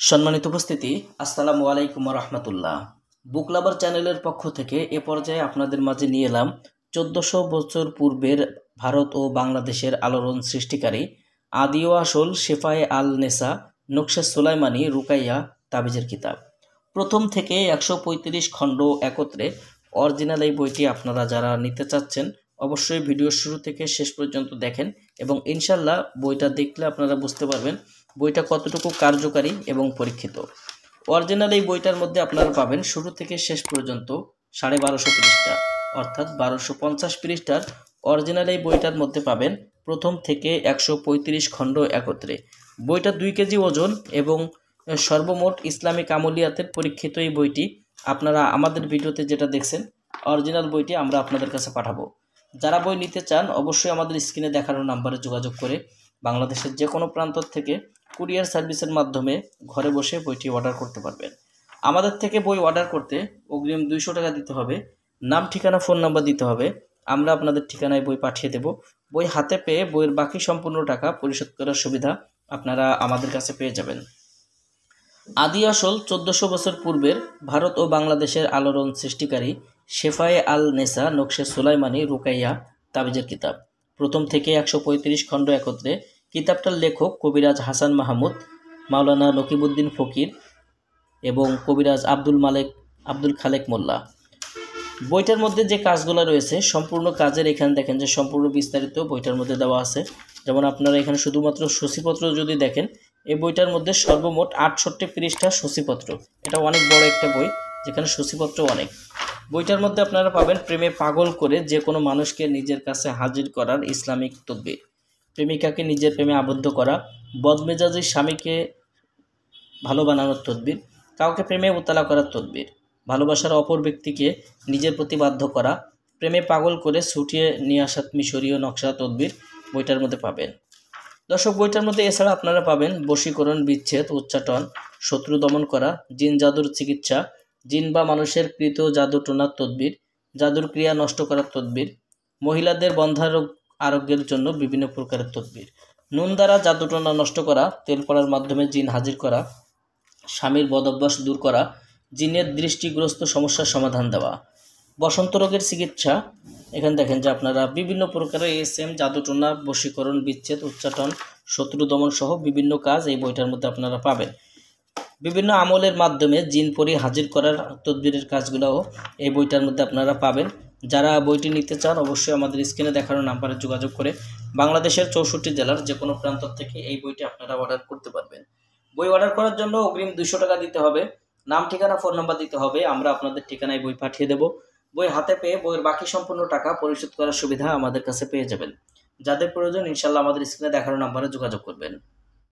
সম্মানিত উপস্থিতি, আসসালামু আলাইকুম রহমতুল্লাহ। বুক লাভার চ্যানেলের পক্ষ থেকে এ পর্যায়ে আপনাদের মাঝে নিয়ে এলাম 1400 বছর পূর্বের ভারত ও বাংলাদেশের আলোড়ন সৃষ্টিকারী আদি ও আসল শেফায়ে আল নেসা নকশে সুলাইমানি রুকাইয়া তাবিজের কিতাব। প্রথম থেকে 135 খণ্ড একত্রে অরিজিনাল এই বইটি আপনারা যারা নিতে চাচ্ছেন অবশ্যই ভিডিওর শুরু থেকে শেষ পর্যন্ত দেখেন এবং ইনশাল্লাহ বইটা দেখলে আপনারা বুঝতে পারবেন বইটা কতটুকু কার্যকারী এবং পরীক্ষিত। অরিজিনাল এই বইটার মধ্যে আপনারা পাবেন শুরু থেকে শেষ পর্যন্ত 1250 পৃষ্ঠা, অর্থাৎ 1250 পৃষ্ঠার অরিজিনাল এই বইটার মধ্যে পাবেন প্রথম থেকে 135 খণ্ড একত্রে। বইটা 2 কেজি ওজন এবং সর্বমোট ইসলামিক আমলিয়াতের পরীক্ষিত এই বইটি আপনারা আমাদের ভিডিওতে যেটা দেখছেন অরিজিনাল বইটি আমরা আপনাদের কাছে পাঠাবো। যারা বই নিতে চান অবশ্যই আমাদের স্ক্রিনে দেখানো নাম্বারে যোগাযোগ করে বাংলাদেশের যে কোনো প্রান্ত থেকে কুরিয়ার সার্ভিসের মাধ্যমে ঘরে বসে বইটি অর্ডার করতে পারবেন। আমাদের থেকে বই অর্ডার করতে অগ্রিম 200 টাকা দিতে হবে, নাম ঠিকানা ফোন নাম্বার দিতে হবে, আমরা আপনাদের ঠিকানায় বই পাঠিয়ে দেব। বই হাতে পেয়ে বইয়ের বাকি সম্পূর্ণ টাকা পরিশোধ করার সুবিধা আপনারা আমাদের কাছে পেয়ে যাবেন। আদি আসল 1400 বছর পূর্বের ভারত ও বাংলাদেশের আলোড়ন সৃষ্টিকারী শেফায়ে আল নেসা নকশে সুলাইমানি রুকাইয়া তাবিজের কিতাব। প্রথম থেকে 135 খণ্ড একত্রে। কিতাবটার লেখক কবিরাজ হাসান মাহমুদ, মাওলানা নকিবউদ্দিন ফকির এবং কবিরাজ আব্দুল খালেক মোল্লা। বইটার মধ্যে যে কাজগুলো রয়েছে সম্পূর্ণ কাজের এখানে দেখেন যে সম্পূর্ণ বিস্তারিত বইটার মধ্যে দেওয়া আছে। যেমন আপনারা এখানে শুধুমাত্র সূচিপত্র যদি দেখেন এই বইটার মধ্যে সর্বমোট 68 পৃষ্ঠা সূচিপত্র। এটা অনেক বড় একটা বই যেখানে সূচিপত্র অনেক। বইটার মধ্যে আপনারা পাবেন প্রেমে পাগল করে যে কোনো মানুষকে নিজের কাছে হাজির করার ইসলামিক তদবির, প্রেমিকাকে নিজের প্রেমে আবদ্ধ করা, বদমেজাজি স্বামীকে ভালো বানানোর তদবির, কাউকে প্রেমে উতলা করার তদবির, ভালোবাসার অপর ব্যক্তিকে নিজের প্রতি বাধ্য করা, প্রেমে পাগল করে ছুটিয়ে নিয়ে আসা মিশরীয় নকশা তদবির বইটার মধ্যে পাবেন। দর্শক, বইটার মধ্যে এছাড়া আপনারা পাবেন বশীকরণ, বিচ্ছেদ, উচ্চাটন, শত্রু দমন করা, জিন জাদুর চিকিৎসা, জিন বা মানুষের কৃত জাদু টোনার তদবির, জাদুর ক্রিয়া নষ্ট করার তদবির, মহিলাদের বন্ধারোগ আরোগ্যের জন্য বিভিন্ন প্রকারের তদবির, নুন দ্বারা জাদুটনা নষ্ট করা, তেল পড়ার মাধ্যমে জিন হাজির করা, স্বামীর বদভ্যাস দূর করা, জিনের দৃষ্টিগ্রস্ত সমস্যার সমাধান দেওয়া, বসন্ত রোগের চিকিৎসা। এখানে দেখেন যে আপনারা বিভিন্ন প্রকারের এসএম, জাদুটনা, বশীকরণ, বিচ্ছেদ, উচ্চাটন, শত্রু দমন সহ বিভিন্ন কাজ এই বইটার মধ্যে আপনারা পাবেন। বিভিন্ন আমলের মাধ্যমে জিন পরি হাজির করার তদবিরের কাজগুলোও এই বইটার মধ্যে আপনারা পাবেন। যারা বইটি নিতে চান অবশ্যই আমাদের স্ক্রিনে দেখানো নাম্বারে যোগাযোগ করে বাংলাদেশের 64 জেলার যে কোনো প্রান্ত থেকে এই বইটি আপনারা অর্ডার করতে পারবেন। বই অর্ডার করার জন্য অগ্রিম 200 টাকা দিতে হবে, নাম ঠিকানা ফোন নাম্বার দিতে হবে, আমরা আপনাদের ঠিকানায় বই পাঠিয়ে দেব। বই হাতে পেয়ে বইয়ের বাকি সম্পূর্ণ টাকা পরিশোধ করার সুবিধা আমাদের কাছে পেয়ে যাবেন। যাদের প্রয়োজন ইনশাল্লাহ আমাদের স্ক্রিনে দেখানো নাম্বারে যোগাযোগ করবেন।